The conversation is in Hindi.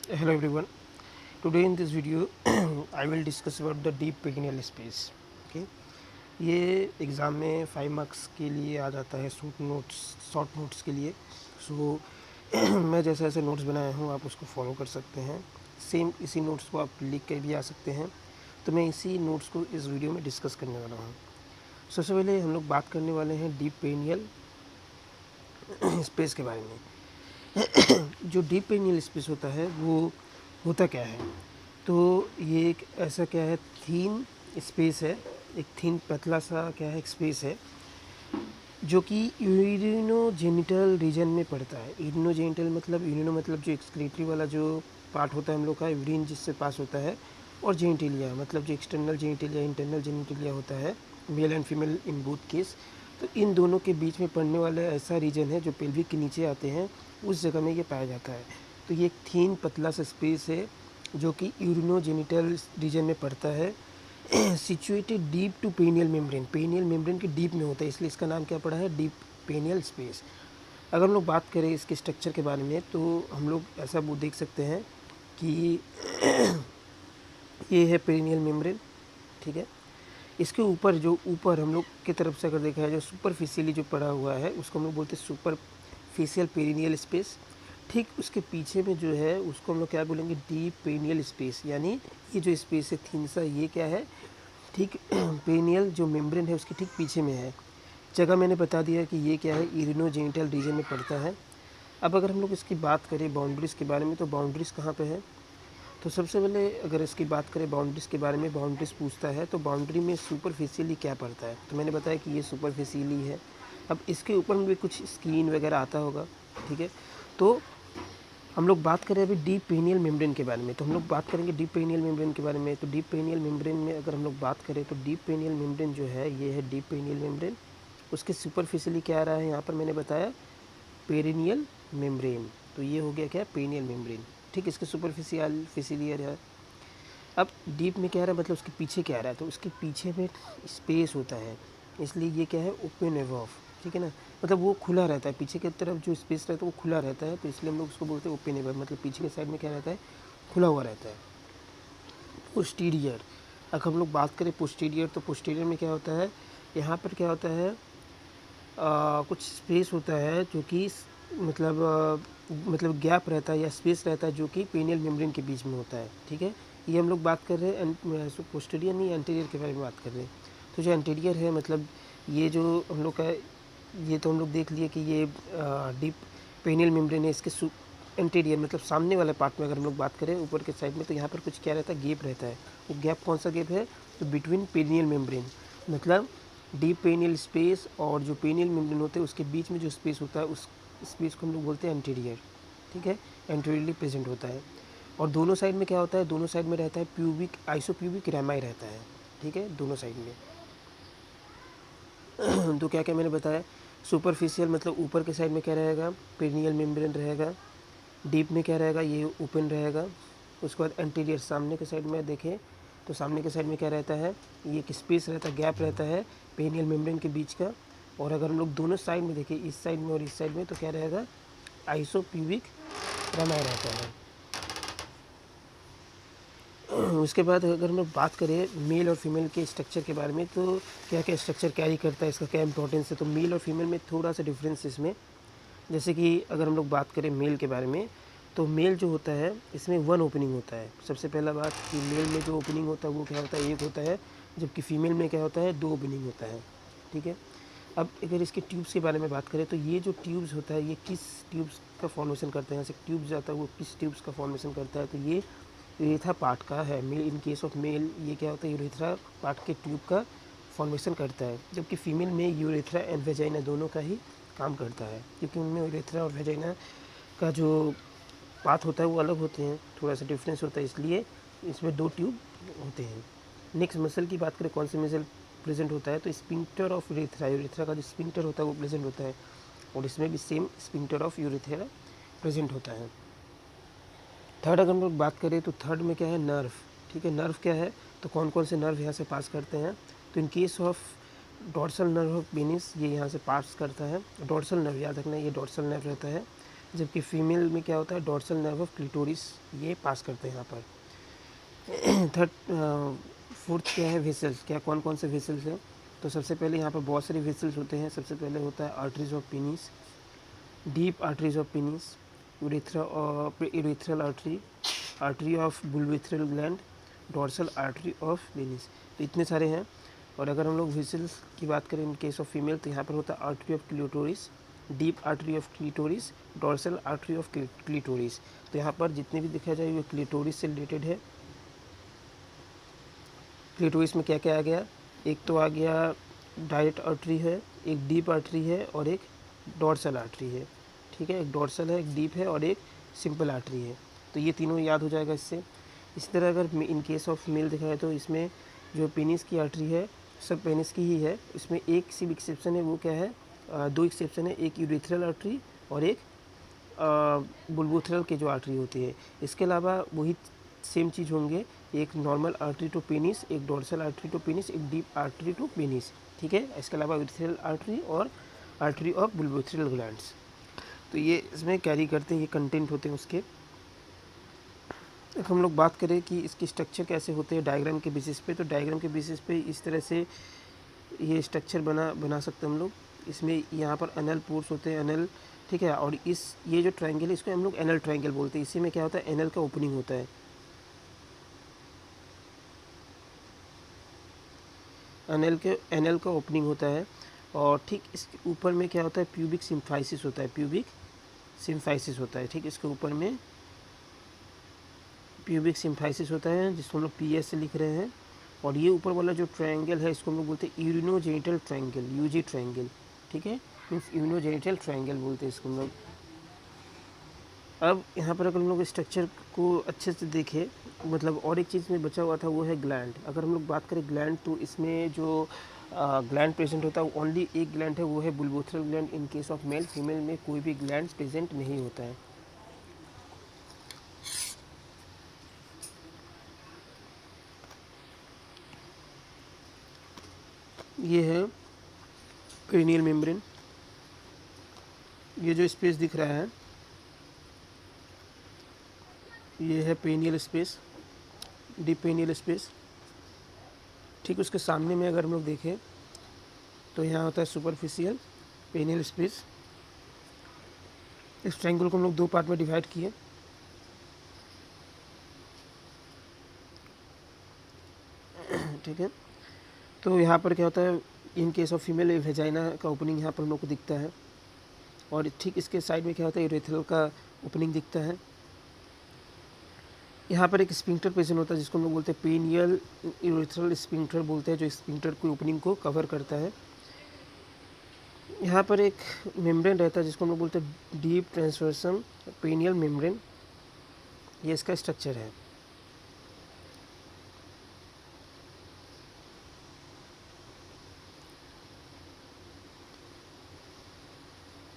Hello everyone. Today in this video I will discuss about the deep pineal space. Okay. ये एग्ज़ाम में 5 मार्क्स के लिए आ जाता है शॉर्ट नोट्स के लिए. सो मैं जैसे ऐसे नोट्स बनाया हूँ आप उसको फॉलो कर सकते हैं. सेम इसी नोट्स को आप लिख के भी आ सकते हैं. तो मैं इसी नोट्स को इस वीडियो में डिस्कस करने वाला हूँ. सबसे पहले हम लोग बात करने वाले हैं डीप पेनियल स्पेस के बारे में. जो डीप पेनियल स्पेस होता है वो होता क्या है. तो ये एक ऐसा क्या है, थीन स्पेस है. एक थीन पतला सा क्या है, एक स्पेस है जो कि यूरिनोजेनिटल रीजन में पड़ता है. यूरिनोजेनिटल मतलब यूरिनो मतलब जो एक्सक्रीटरी वाला जो पार्ट होता है हम लोग का, यूरिन जिससे पास होता है, और जेनिटेलिया मतलब जो एक्सटर्नल जेनिटेलिया इंटरनल जेनिटेलिया होता है, male and female in both case. तो इन दोनों के बीच में पड़ने वाला ऐसा रीजन है जो पेल्विक के नीचे आते हैं, उस जगह में ये पाया जाता है. तो ये एक थीन पतला सा स्पेस है जो कि यूरिनोजेनिटल रीजन में पड़ता है, situated deep to penile membrane. Penile membrane के डीप में होता है, इसलिए इसका नाम क्या पड़ा है, डीप पेनियल स्पेस. अगर हम लोग बात करें इसके स्ट्रक्चर के बारे में तो हम लोग ऐसा वो देख सकते हैं कि ये है पेनियल मेम्ब्रेन. ठीक है. इसके ऊपर जो ऊपर हम लोग की तरफ से अगर देखा है, जो सुपरफिशियली जो पड़ा हुआ है उसको हम लोग बोलते हैं सुपरफिशियल पेरिनियल स्पेस. ठीक उसके पीछे में जो है उसको हम लोग क्या बोलेंगे, डीप पेनियल स्पेस. यानी ये जो स्पेस है थीन सा, ये क्या है, ठीक पेनियल जो मेम्ब्रेन है उसके ठीक पीछे में है. जगह मैंने बता दिया कि ये क्या है, यूरिनोजेनिटल रीजन में पड़ता है. अब अगर हम लोग इसकी बात करें बाउंड्रीज़ के बारे में, तो बाउंड्रीज़ कहाँ पे है. तो सबसे पहले अगर इसकी बात करें बाउंड्रीज़ के बारे में, बाउंड्रीज़ पूछता है तो बाउंड्री में सुपरफिशियली क्या पड़ता है. तो मैंने बताया कि ये सुपरफिशियली है. अब इसके ऊपर में भी कुछ स्किन वगैरह आता होगा. ठीक है. तो हम लोग बात करें अभी डीप पेनियल मेम्ब्रेन के बारे में. तो हम लोग बात करेंगे डीप पेनियल मेम्ब्रेन के बारे में. तो डीप पेनियल मेम्ब्रेन में अगर हम लोग बात करें तो डीप पेनियल मेम्ब्रेन जो है ये है डीप पेनियल मेम्ब्रेन. उसके सुपरफिशियली क्या आ रहा है, यहाँ पर मैंने बताया पेरिनियल मेम्ब्रेन. तो ये हो गया क्या, पेनियल मेम्ब्रेन. ठीक. इसके सुपरफिशियली है. अब डीप में क्या आ रहा है, मतलब उसके पीछे क्या आ रहा है, तो उसके पीछे में स्पेस होता है, इसलिए ये क्या है, ओपन एवॉफ. ठीक है ना. मतलब वो खुला रहता है, पीछे की तरफ जो स्पेस रहता है वो खुला रहता है, तो इसलिए हम लोग उसको बोलते हैं ओपन एवॉफ. मतलब पीछे के साइड में क्या रहता है, खुला हुआ रहता है. पोस्टीरियर, अगर हम लोग बात करें पोस्टीरियर, तो पोस्टीरियर में क्या होता है, यहाँ पर क्या होता है, कुछ स्पेस होता है जो कि मतलब गैप रहता है या स्पेस रहता है जो कि पेनियल मेम्ब्रेन के बीच में होता है. ठीक है. ये हम लोग बात कर रहे हैं पोस्टीरियर नहीं, एंटीरियर के बारे में बात कर रहे हैं. तो जो एंटीरियर है, मतलब ये जो हम लोग का, ये तो हम लोग देख लिए कि ये डीप पेनियल मेम्ब्रेन है. इसके एंटीरियर मतलब सामने वाले पार्ट में अगर हम लोग बात करें ऊपर के साइड में, तो यहाँ पर कुछ क्या रहता है, गेप रहता है. वो गैप कौन सा गेप है, तो बिटवीन पेनियल मेम्ब्रेन, मतलब डीप पेनियल स्पेस और जो पेनियल मेम्ब्रेन होते हैं उसके बीच में जो स्पेस होता है, उस स्पेस को हम लोग बोलते हैं एंटीरियर. ठीक है. एंटीरियरली प्रेजेंट होता है. और दोनों साइड में क्या होता है, दोनों साइड में रहता है प्यूबिक आइसोप्यूबिक रेमाई रहता है. ठीक है. दोनों साइड में. तो क्या क्या मैंने बताया, सुपरफिशियल मतलब ऊपर के साइड में क्या रहेगा, पेनियल मेम्ब्रेन रहेगा. डीप में क्या रहेगा, ये ओपन रहेगा. उसके बाद एंटीरियर सामने के साइड में देखें तो सामने के साइड में क्या रहता है, ये एक स्पेस रहता है, गैप रहता है पेनियल मेम्ब्रेन के बीच का. और अगर हम लोग दोनों साइड में देखें, इस साइड में और इस साइड में, तो क्या रहेगा, आइसोप्यूबिक रेमाई रहता है. उसके बाद अगर हम लोग बात करें मेल और फीमेल के स्ट्रक्चर के बारे में, तो क्या क्या स्ट्रक्चर कैरी करता है, इसका क्या इंपॉर्टेंस है. तो मेल और फीमेल में थोड़ा सा डिफरेंस इसमें. जैसे कि अगर हम लोग बात करें मेल के बारे में, तो मेल जो होता है इसमें वन ओपनिंग होता है. सबसे पहला बात कि मेल में जो ओपनिंग होता है वो क्या होता है, एक होता है. जबकि फीमेल में क्या होता है, दो ओपनिंग होता है. ठीक है. अब अगर इसके ट्यूब्स के बारे में बात करें, तो ये जो ट्यूब्स होता है ये किस ट्यूब्स का फॉर्मेशन करते हैं, जैसे ट्यूब्स जाता है वो किस ट्यूब्स का फॉर्मेशन करता है, तो ये यूरेथ्रा पार्ट का है. Male, in case of male ये क्या होता है, यूरेथ्रा पार्ट के ट्यूब का फॉर्मेशन करता है. जबकि फीमेल में यूरेथ्रा एंड वेजाइना दोनों का ही काम करता है, क्योंकि उनमें यूरेथ्रा और वेजाइना का जो पाथ होता है वो अलग होते हैं, थोड़ा सा डिफरेंस होता है, इसलिए इसमें दो ट्यूब होते हैं. नेक्स्ट मसल की बात करें, कौन से मसल प्रेजेंट होता है, तो स्पिंक्टर ऑफ यूरेथ्रा, यूरेथ्रा का जो स्पिंक्टर होता है वो प्रेजेंट होता है. और इसमें भी same sphincter of urethra present होता है. थर्ड अगर हम लोग बात करें तो थर्ड में क्या है, नर्व. ठीक है. नर्व क्या है, तो कौन कौन से नर्व यहाँ से पास करते हैं, तो इन case of dorsal nerve of penis, ये यहाँ से पास करता है. डॉर्सल नर्व याद रखना, ये डॉर्सल नर्व रहता है. जबकि फीमेल में क्या होता है, डॉर्सल नर्व ऑफ क्लिटोरिस ये पास करते हैं यहाँ पर। फोर्थ क्या है, वेसल्स। क्या कौन कौन से वेसल्स हैं? तो सबसे पहले यहाँ पर बहुत सारे वेसल्स होते हैं। सबसे पहले होता है arteries of penis, deep arteries of penis, urethral artery, artery of bulbourethral gland, dorsal artery of penis. तो इतने सारे हैं। और अगर हम लोग वेसल्स की बात करें इन केस ऑफ फीमेल, तो यहाँ पर होता है artery of clitoris, deep artery of clitoris, dorsal artery of clitoris. तो यहाँ पर जितने भी दिखाया जाए वो क्लिटोरिस से रिलेटेड है। क्लिटोरिस में क्या क्या आ गया? एक तो आ गया डायरेक्ट आर्टरी है, एक डीप आर्टरी है और एक डॉर्सल आर्टरी है। ठीक है, एक डॉर्सल है, एक डीप है और एक सिंपल आर्टरी है। तो ये तीनों याद हो जाएगा इससे। इसी तरह अगर इन केस ऑफ मेल देखा जाए तो इसमें जो पेनिस की आर्टरी है सब पेनिस की ही है। इसमें एक सिर्फ एक्सेप्शन है, वो क्या है, दो एक्सेप्शन है, एक यूरेथ्रल आर्टरी और एक बुल्बोथ्रल की जो आर्टरी होती है। इसके अलावा वही सेम चीज़ होंगे, एक नॉर्मल आर्टरी टू पेनिस, एक डॉर्सल आर्टरी टू पेनिस, एक डीप आर्टरी टू पेनिस। ठीक है, इसके अलावा यूरेथ्रल आर्टरी और आर्टरी ऑफ बुल्बोथ्रल ग्लैंड्स। तो ये इसमें कैरी करते हैं, ये कंटेंट होते हैं उसके। अब हम लोग बात करें कि इसकी स्ट्रक्चर कैसे होते हैं डायग्राम के बेसिस पे, तो डायग्राम के बेसिस पे इस तरह से ये स्ट्रक्चर बना सकते हैं हम लोग। इसमें यहाँ पर एनल पोर्स होते हैं, एनल, ठीक है। और ये जो ट्रायंगल है इसको हम लोग एनल ट्रायंगल बोलते हैं। इसी में क्या होता है, एनल का ओपनिंग होता है, एनल का ओपनिंग होता है। और ठीक इसके ऊपर में क्या होता है, प्यूबिक सिम्फाइसिस होता है, प्यूबिक सिम्फाइसिस होता है। ठीक, इसके ऊपर में प्यूबिक सिम्फाइसिस होता है, जिसको हम लोग PS से लिख रहे हैं। और ये ऊपर वाला जो ट्रायंगल है इसको हम लोग बोलते हैं यूरिनोजेनिटल ट्रायंगल, UG ट्रायंगल। ठीक है, मीन्स यूरिनोजेनिटल ट्रायंगल बोलते हैं इसको हम लोग। अब यहाँ पर अगर हम लोग स्ट्रक्चर को अच्छे से देखें, मतलब और एक चीज़ में बचा हुआ था वो है ग्लैंड। अगर हम लोग बात करें ग्लैंड, तो इसमें जो ग्लैंड प्रेजेंट होता है वो ओनली एक ग्लैंड है, वो है bulbourethral gland in case of male. Female में कोई भी ग्लैंड प्रेजेंट नहीं होता है। ये है पेरिनियल मेम्ब्रेन। ये जो स्पेस दिख रहा है ये है पेनियल स्पेस, डीप पेनियल स्पेस। ठीक, उसके सामने में अगर हम लोग देखें तो यहाँ होता है सुपरफिशियल पेनियल स्पेस। इस ट्रायंगल को हम लोग दो पार्ट में डिवाइड किए। ठीक है, तो यहाँ पर क्या होता है, इन केस ऑफ फीमेल वेजाइना का ओपनिंग यहाँ पर हम लोग को दिखता है। और ठीक इसके साइड में क्या होता है, यूरेथ्रल का ओपनिंग दिखता है। यहाँ पर एक स्पिंक्टर प्रेजेंट होता है जिसको हम लोग बोलते हैं पेनियल यूरेथ्रल स्पिंक्टर बोलते हैं, जो स्पिंक्टर की ओपनिंग को कवर करता है। यहाँ पर एक मेम्ब्रेन रहता है जिसको हम लोग बोलते हैं डीप ट्रांसवर्सम पेनियल मेम्ब्रेन। ये इसका स्ट्रक्चर है।